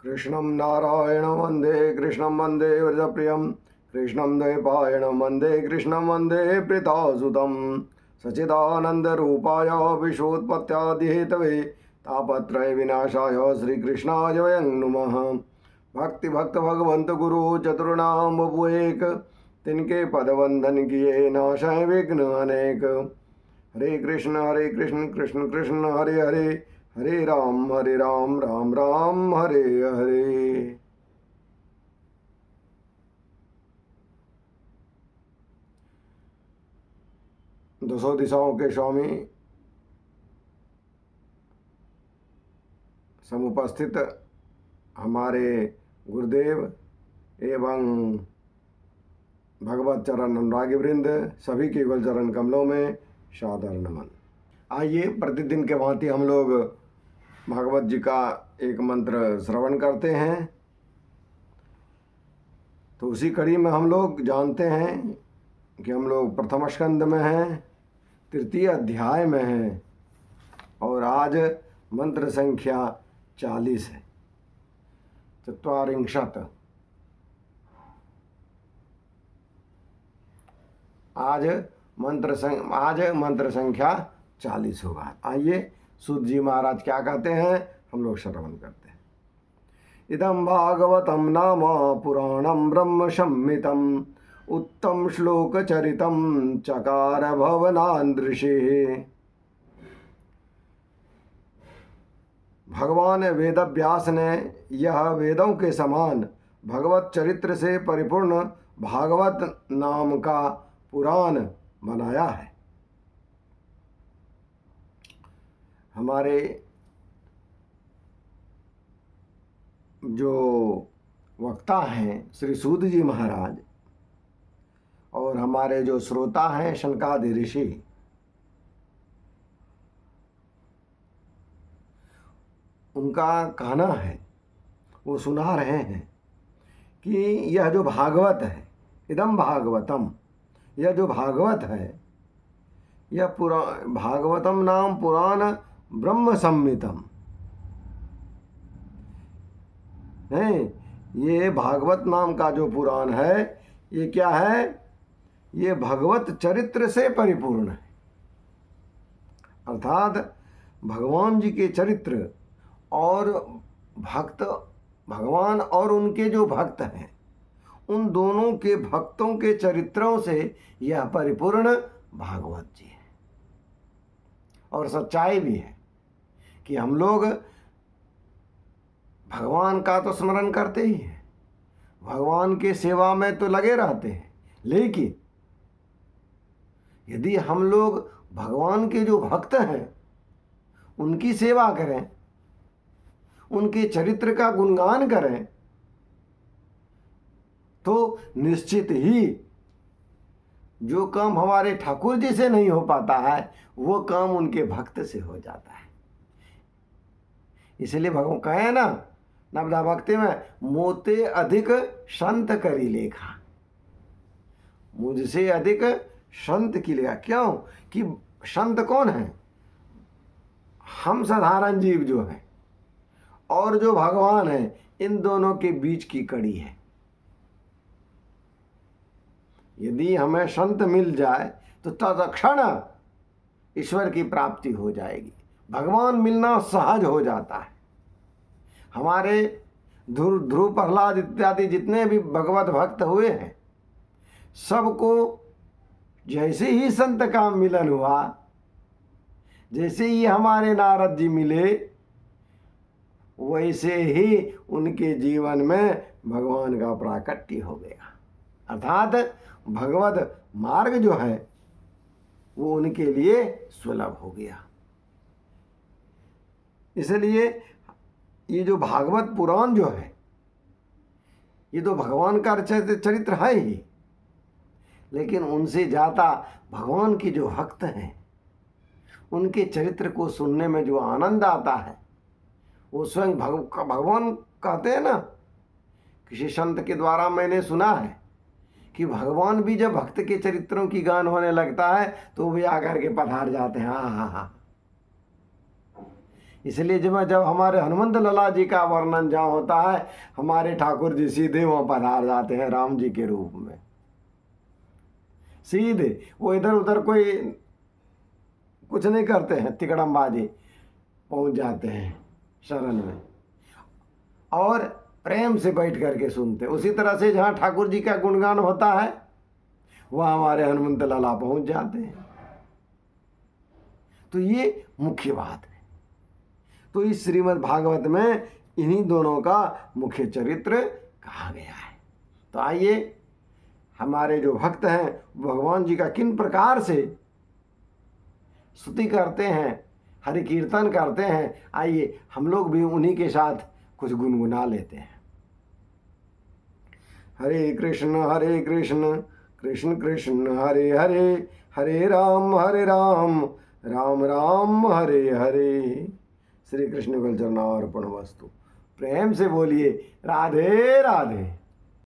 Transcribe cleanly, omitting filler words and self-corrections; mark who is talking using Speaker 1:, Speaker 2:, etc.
Speaker 1: कृष्णं नारायणं वन्दे कृष्णं वन्दे व्रजप्रियं कृष्णं द्वैपायनं वन्दे कृष्णं वन्दे प्रीतासुतं सच्चिदानन्दरूपाय विश्वोत्पत्त्यादिहेतवे तापत्रय विनाशाय श्रीकृष्णाय वयं नुमः। भक्ति भक्त भगवंत गुरु चतुर्नाम बपु एक, तिनके पदवंदन किए नाशय विघ्न अनेक। हरे कृष्ण कृष्ण कृष्ण हरे हरे, हरे राम राम राम हरे हरे। दसों दिशाओं के स्वामी समुपस्थित हमारे गुरुदेव एवं भगवत चरण अनुरागी वृंद सभी के युगल चरण कमलों में सादर नमन। आइए प्रतिदिन के भांति हम लोग भागवत जी का एक मंत्र श्रवण करते हैं। तो उसी कड़ी में हम लोग जानते हैं कि हम लोग प्रथम स्कंद में हैं, तृतीय अध्याय में हैं और आज मंत्र संख्या 40 है। चत्वारिंशत् आज मंत्र संख्या 40 होगा। आइए सूत जी महाराज क्या कहते हैं, हम लोग श्रवण करते हैं। इदं भागवतं नाम पुराणं ब्रह्म संहितं उत्तम श्लोक चरितं चकार भवनान् ऋषिः। भगवान वेदव्यास ने यह वेदों के समान भगवत चरित्र से परिपूर्ण भागवत नाम का पुराण बनाया है। हमारे जो वक्ता हैं श्री सूत जी महाराज और हमारे जो श्रोता हैं शनकादि ऋषि, उनका कहना है, वो सुना रहे हैं कि यह जो भागवत है, इदम भागवतम, यह जो भागवत है, यह भागवतम नाम पुराण ब्रह्म संहितम है। ये भागवत नाम का जो पुराण है, ये क्या है, ये भगवत चरित्र से परिपूर्ण है। अर्थात भगवान जी के चरित्र और भक्त, भगवान और उनके जो भक्त हैं, उन दोनों के भक्तों के चरित्रों से यह परिपूर्ण भागवत जी है। और सच्चाई भी है कि हम लोग भगवान का तो स्मरण करते ही हैं, भगवान के सेवा में तो लगे रहते हैं, लेकिन यदि हम लोग भगवान के जो भक्त हैं उनकी सेवा करें, उनके चरित्र का गुणगान करें, तो निश्चित ही जो काम हमारे ठाकुर जी से नहीं हो पाता है, वो काम उनके भक्त से हो जाता है। इसलिए भगवान कहे ना नवदा भक्ति में, मोते अधिक संत करी लेखा, मुझसे अधिक संत की लेखा। क्यों कि संत कौन है, हम साधारण जीव जो हैं और जो भगवान है, इन दोनों के बीच की कड़ी है। यदि हमें संत मिल जाए तो तत्क्षण ईश्वर की प्राप्ति हो जाएगी, भगवान मिलना सहज हो जाता है। हमारे ध्रुव प्रहलाद इत्यादि जितने भी भगवत भक्त हुए हैं, सबको जैसे ही संत का मिलन हुआ, जैसे ही हमारे नारद जी मिले, वैसे ही उनके जीवन में भगवान का प्राकट्य हो गया। अर्थात भगवत मार्ग जो है वो उनके लिए सुलभ हो गया। इसलिए ये जो भागवत पुराण जो है, ये तो भगवान का चरित्र है ही, लेकिन उनसे ज़्यादा भगवान के जो भक्त हैं, उनके चरित्र को सुनने में जो आनंद आता है, वो स्वयं भगवान कहते हैं ना। किसी संत के द्वारा मैंने सुना है कि भगवान भी जब भक्त के चरित्रों की गान होने लगता है तो वे आकर के पधार जाते हैं। हाँ हाँ हाँ, इसलिए जब जब हमारे हनुमंत लाला जी का वर्णन जहाँ होता है, हमारे ठाकुर जी सीधे वहाँ पधार जाते हैं राम जी के रूप में। सीधे वो इधर उधर कोई कुछ नहीं करते हैं, तिकड़मबाजी, पहुँच जाते हैं शरण में और प्रेम से बैठ करके सुनते। उसी तरह से जहाँ ठाकुर जी का गुणगान होता है वहाँ हमारे हनुमंत लाला पहुँच जाते हैं। तो ये मुख्य बात है। तो इस श्रीमद् भागवत में इन्हीं दोनों का मुख्य चरित्र कहा गया है। तो आइए, हमारे जो भक्त हैं भगवान जी का किन प्रकार से स्तुति करते हैं, हरि कीर्तन करते हैं, आइए हम लोग भी उन्हीं के साथ कुछ गुनगुना लेते हैं। हरे कृष्ण कृष्ण कृष्ण हरे हरे, हरे राम राम राम हरे हरे। श्री कृष्ण कल चरणार्पण वस्तु। प्रेम से बोलिए राधे राधे।